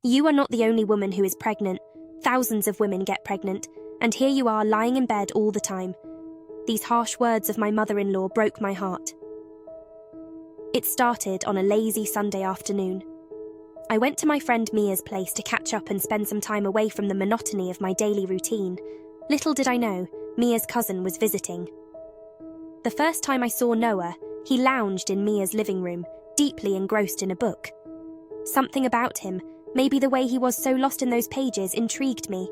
You are not the only woman who is pregnant. Thousands of women get pregnant, and here you are lying in bed all the time. These harsh words of my mother-in-law broke my heart. It started on a lazy Sunday afternoon. I went to my friend Mia's place to catch up and spend some time away from the monotony of my daily routine. Little did I know, Mia's cousin was visiting. The first time I saw Noah, he lounged in Mia's living room, deeply engrossed in a book. Something about him, maybe the way he was so lost in those pages, intrigued me.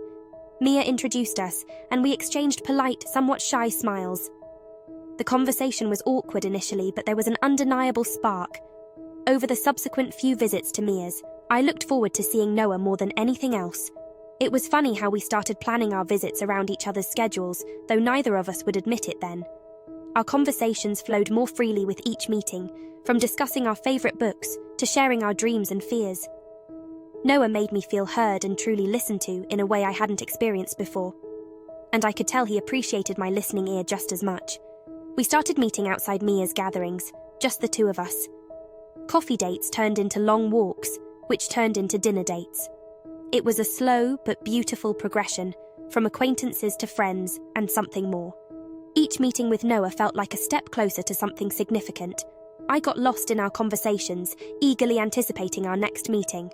Mia introduced us, and we exchanged polite, somewhat shy smiles. The conversation was awkward initially, but there was an undeniable spark. Over the subsequent few visits to Mia's, I looked forward to seeing Noah more than anything else. It was funny how we started planning our visits around each other's schedules, though neither of us would admit it then. Our conversations flowed more freely with each meeting, from discussing our favourite books to sharing our dreams and fears. Noah made me feel heard and truly listened to in a way I hadn't experienced before. And I could tell he appreciated my listening ear just as much. We started meeting outside Mia's gatherings, just the two of us. Coffee dates turned into long walks, which turned into dinner dates. It was a slow but beautiful progression, from acquaintances to friends and something more. Each meeting with Noah felt like a step closer to something significant. I got lost in our conversations, eagerly anticipating our next meeting.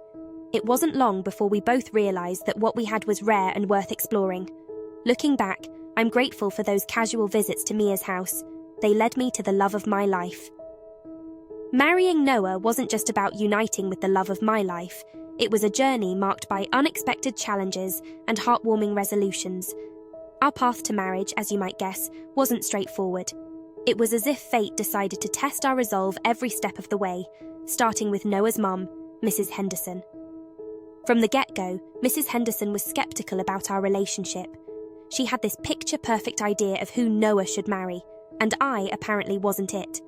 It wasn't long before we both realized that what we had was rare and worth exploring. Looking back, I'm grateful for those casual visits to Mia's house. They led me to the love of my life. Marrying Noah wasn't just about uniting with the love of my life. It was a journey marked by unexpected challenges and heartwarming resolutions. Our path to marriage, as you might guess, wasn't straightforward. It was as if fate decided to test our resolve every step of the way, starting with Noah's mum, Mrs. Henderson. From the get-go, Mrs. Henderson was skeptical about our relationship. She had this picture-perfect idea of who Noah should marry, and I apparently wasn't it.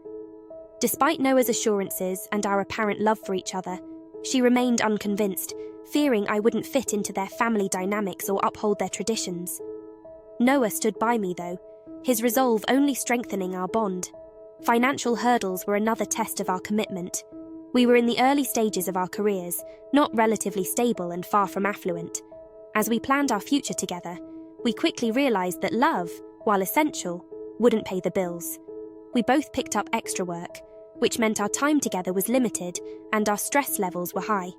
Despite Noah's assurances and our apparent love for each other, she remained unconvinced, fearing I wouldn't fit into their family dynamics or uphold their traditions. Noah stood by me, though, his resolve only strengthening our bond. Financial hurdles were another test of our commitment. We were in the early stages of our careers, not relatively stable and far from affluent. As we planned our future together, we quickly realized that love, while essential, wouldn't pay the bills. We both picked up extra work, which meant our time together was limited and our stress levels were high.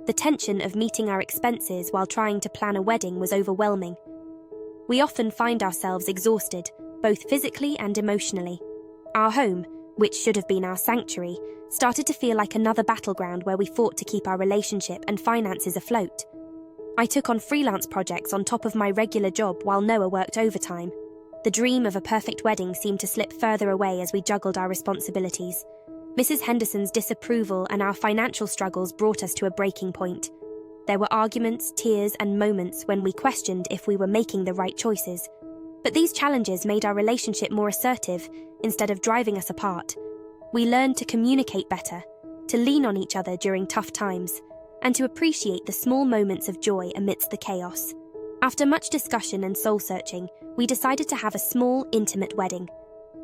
The tension of meeting our expenses while trying to plan a wedding was overwhelming. We often find ourselves exhausted, both physically and emotionally. Our home, which should have been our sanctuary, started to feel like another battleground where we fought to keep our relationship and finances afloat. I took on freelance projects on top of my regular job while Noah worked overtime. The dream of a perfect wedding seemed to slip further away as we juggled our responsibilities. Mrs. Henderson's disapproval and our financial struggles brought us to a breaking point. There were arguments, tears, and moments when we questioned if we were making the right choices. But these challenges made our relationship more assertive instead of driving us apart. We learned to communicate better, to lean on each other during tough times, and to appreciate the small moments of joy amidst the chaos. After much discussion and soul-searching, we decided to have a small, intimate wedding.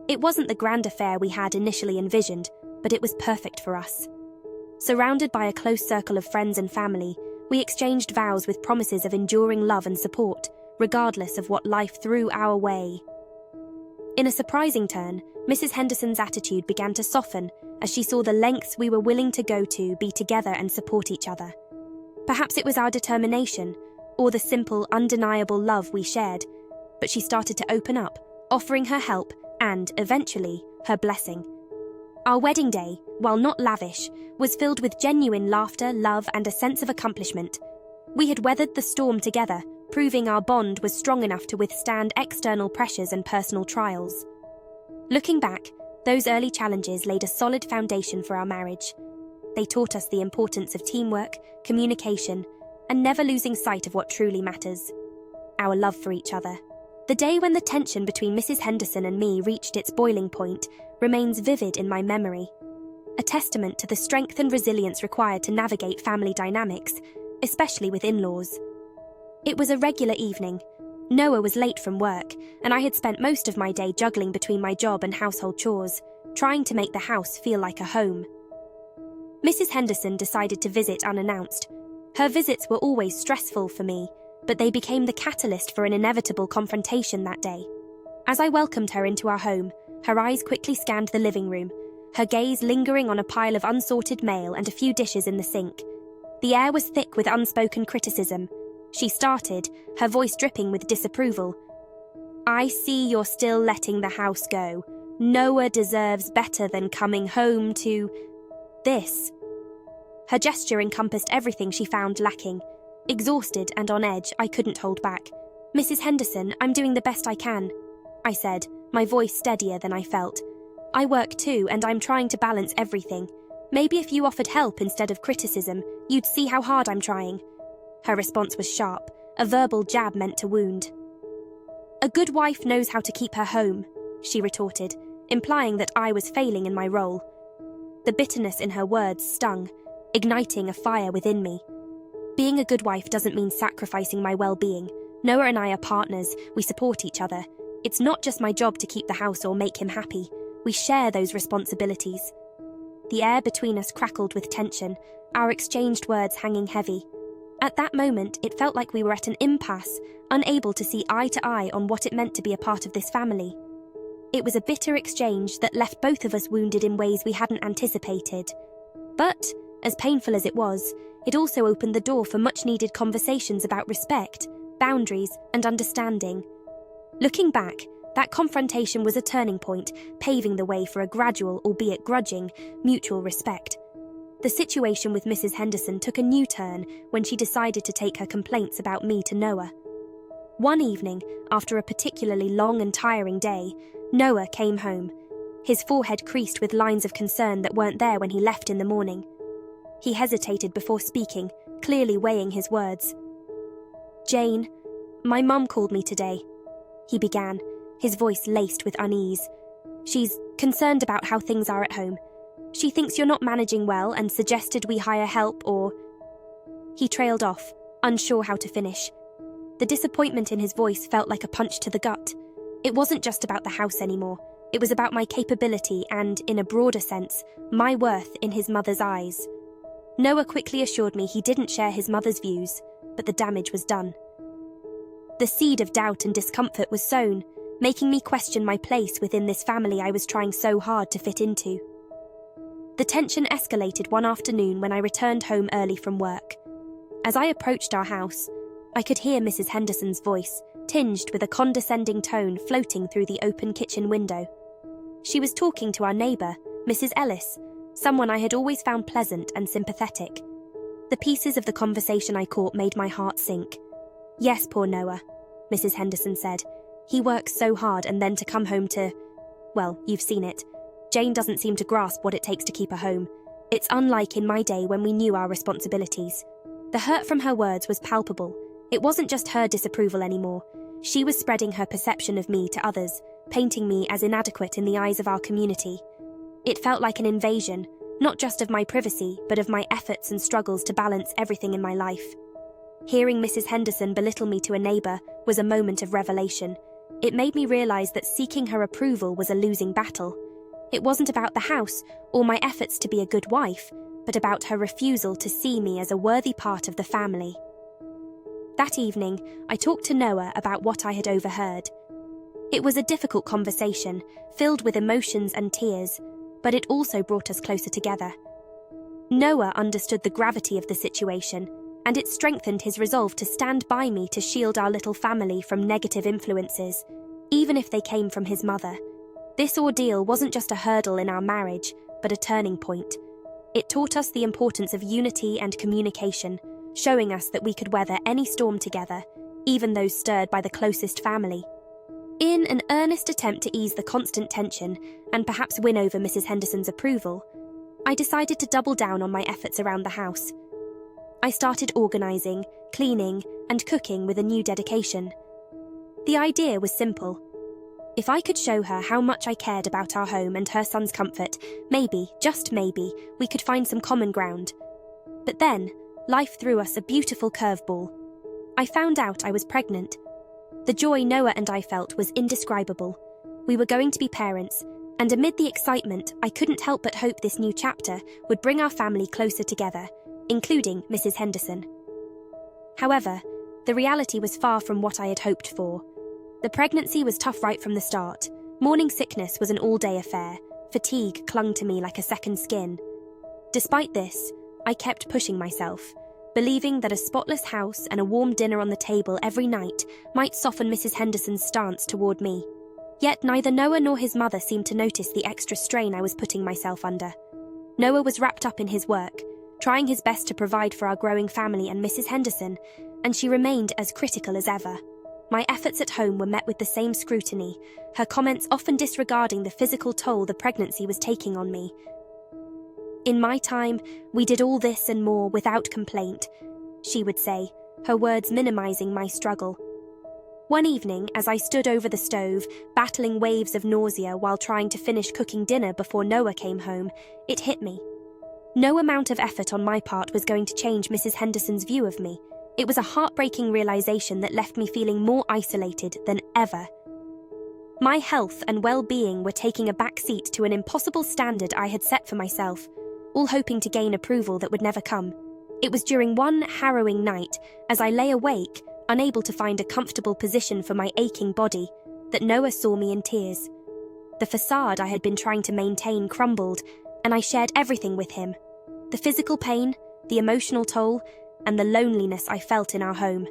It wasn't the grand affair we had initially envisioned, but it was perfect for us. Surrounded by a close circle of friends and family, we exchanged vows with promises of enduring love and support, regardless of what life threw our way. In a surprising turn, Mrs. Henderson's attitude began to soften as she saw the lengths we were willing to go to be together and support each other. Perhaps it was our determination, or the simple, undeniable love we shared, but she started to open up, offering her help and, eventually, her blessing. Our wedding day, while not lavish, was filled with genuine laughter, love, and a sense of accomplishment. We had weathered the storm together, proving our bond was strong enough to withstand external pressures and personal trials. Looking back, those early challenges laid a solid foundation for our marriage. They taught us the importance of teamwork, communication, and never losing sight of what truly matters: our love for each other. The day when the tension between Mrs. Henderson and me reached its boiling point remains vivid in my memory, a testament to the strength and resilience required to navigate family dynamics, especially with in-laws. It was a regular evening. Noah was late from work, and I had spent most of my day juggling between my job and household chores, trying to make the house feel like a home. Mrs. Henderson decided to visit unannounced. Her visits were always stressful for me, but they became the catalyst for an inevitable confrontation that day. As I welcomed her into our home, her eyes quickly scanned the living room, her gaze lingering on a pile of unsorted mail and a few dishes in the sink. The air was thick with unspoken criticism. She started, her voice dripping with disapproval. "I see you're still letting the house go. Noah deserves better than coming home to this." Her gesture encompassed everything she found lacking. Exhausted and on edge, I couldn't hold back. "Mrs. Henderson, I'm doing the best I can," I said, my voice steadier than I felt. "I work too, and I'm trying to balance everything. Maybe if you offered help instead of criticism, you'd see how hard I'm trying." Her response was sharp, a verbal jab meant to wound. "A good wife knows how to keep her home," she retorted, implying that I was failing in my role. The bitterness in her words stung, igniting a fire within me. Being a good wife doesn't mean sacrificing my well-being. Noah and I are partners, we support each other. It's not just my job to keep the house or make him happy. We share those responsibilities. The air between us crackled with tension, our exchanged words hanging heavy. At that moment, it felt like we were at an impasse, unable to see eye to eye on what it meant to be a part of this family. It was a bitter exchange that left both of us wounded in ways we hadn't anticipated. But, as painful as it was, it also opened the door for much-needed conversations about respect, boundaries, and understanding. Looking back, that confrontation was a turning point, paving the way for a gradual, albeit grudging, mutual respect. The situation with Mrs. Henderson took a new turn when she decided to take her complaints about me to Noah. One evening, after a particularly long and tiring day, Noah came home, his forehead creased with lines of concern that weren't there when he left in the morning. He hesitated before speaking, clearly weighing his words. "Jane, my mum called me today," he began, his voice laced with unease. "She's concerned about how things are at home. She thinks you're not managing well and suggested we hire help or—" He trailed off, unsure how to finish. The disappointment in his voice felt like a punch to the gut. It wasn't just about the house anymore. It was about my capability and, in a broader sense, my worth in his mother's eyes. Noah quickly assured me he didn't share his mother's views, but the damage was done. The seed of doubt and discomfort was sown, making me question my place within this family I was trying so hard to fit into. The tension escalated one afternoon when I returned home early from work. As I approached our house, I could hear Mrs. Henderson's voice, tinged with a condescending tone floating through the open kitchen window. She was talking to our neighbour, Mrs. Ellis, someone I had always found pleasant and sympathetic. The pieces of the conversation I caught made my heart sink. "Yes, poor Noah," Mrs. Henderson said. "He works so hard and then to come home to— well, you've seen it. Jane doesn't seem to grasp what it takes to keep a home. It's unlike in my day when we knew our responsibilities." The hurt from her words was palpable. It wasn't just her disapproval anymore. She was spreading her perception of me to others, painting me as inadequate in the eyes of our community. It felt like an invasion, not just of my privacy, but of my efforts and struggles to balance everything in my life. Hearing Mrs. Henderson belittle me to a neighbour was a moment of revelation. It made me realise that seeking her approval was a losing battle. It wasn't about the house or my efforts to be a good wife, but about her refusal to see me as a worthy part of the family. That evening, I talked to Noah about what I had overheard. It was a difficult conversation, filled with emotions and tears, but it also brought us closer together. Noah understood the gravity of the situation, and it strengthened his resolve to stand by me to shield our little family from negative influences, even if they came from his mother. This ordeal wasn't just a hurdle in our marriage, but a turning point. It taught us the importance of unity and communication, showing us that we could weather any storm together, even those stirred by the closest family. In an earnest attempt to ease the constant tension and perhaps win over Mrs. Henderson's approval, I decided to double down on my efforts around the house. I started organising, cleaning, and cooking with a new dedication. The idea was simple. If I could show her how much I cared about our home and her son's comfort, maybe, just maybe, we could find some common ground. But then, life threw us a beautiful curveball. I found out I was pregnant. The joy Noah and I felt was indescribable. We were going to be parents, and amid the excitement, I couldn't help but hope this new chapter would bring our family closer together, including Mrs. Henderson. However, the reality was far from what I had hoped for. The pregnancy was tough right from the start. Morning sickness was an all-day affair. Fatigue clung to me like a second skin. Despite this, I kept pushing myself, believing that a spotless house and a warm dinner on the table every night might soften Mrs. Henderson's stance toward me. Yet neither Noah nor his mother seemed to notice the extra strain I was putting myself under. Noah was wrapped up in his work, trying his best to provide for our growing family and Mrs. Henderson, and she remained as critical as ever. My efforts at home were met with the same scrutiny, her comments often disregarding the physical toll the pregnancy was taking on me. "In my time, we did all this and more without complaint," she would say, her words minimizing my struggle. One evening, as I stood over the stove, battling waves of nausea while trying to finish cooking dinner before Noah came home, it hit me. No amount of effort on my part was going to change Mrs. Henderson's view of me. It was a heartbreaking realization that left me feeling more isolated than ever. My health and well-being were taking a back seat to an impossible standard I had set for myself, all hoping to gain approval that would never come. It was during one harrowing night, as I lay awake, unable to find a comfortable position for my aching body, that Noah saw me in tears. The facade I had been trying to maintain crumbled, and I shared everything with him. The physical pain, the emotional toll, and the loneliness I felt in our home.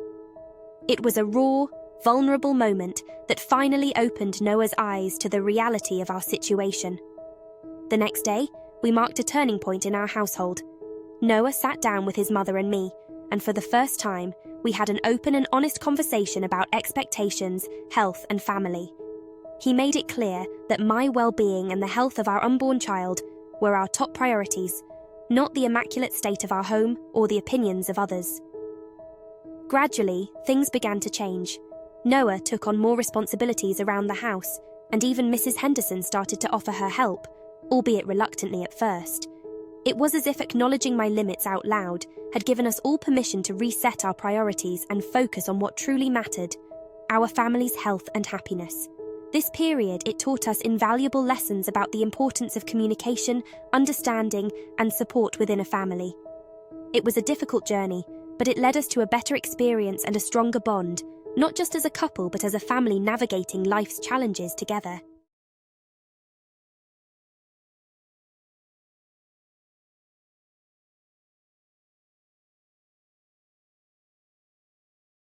It was a raw, vulnerable moment that finally opened Noah's eyes to the reality of our situation. The next day, we marked a turning point in our household. Noah sat down with his mother and me, and for the first time, we had an open and honest conversation about expectations, health, and family. He made it clear that my well-being and the health of our unborn child were our top priorities, not the immaculate state of our home or the opinions of others. Gradually, things began to change. Noah took on more responsibilities around the house, and even Mrs. Henderson started to offer her help, albeit reluctantly at first. It was as if acknowledging my limits out loud had given us all permission to reset our priorities and focus on what truly mattered, our family's health and happiness. This period, it taught us invaluable lessons about the importance of communication, understanding, and support within a family. It was a difficult journey, but it led us to a better experience and a stronger bond, not just as a couple but as a family navigating life's challenges together.